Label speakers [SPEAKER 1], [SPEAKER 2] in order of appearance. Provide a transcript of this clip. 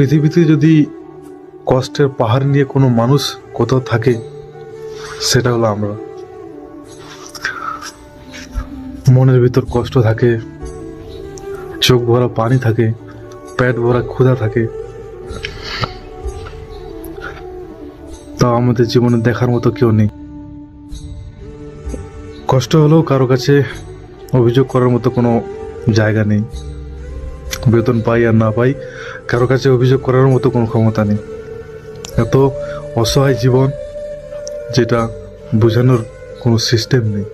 [SPEAKER 1] পৃথিবীতে যদি কষ্টের পাহাড় নিয়ে কোনো মানুষ কোথাও থাকে, সেটা হলো আমরা। মনের ভিতর কষ্ট থাকে, চোখ ভরা পানি থাকে, পেট ভরা ক্ষুধা থাকে, তাও আমাদের জীবনে দেখার মতো কেউ নেই। কষ্ট হলেও কারো কাছে অভিযোগ করার মতো কোনো জায়গা নেই। বেতন পাই আর না পাই, কারো কাছে অভিযোগ করার মতো কোনো ক্ষমতা নেই। এত অসহায় জীবন, যেটা বোঝানোর কোনো সিস্টেম নেই।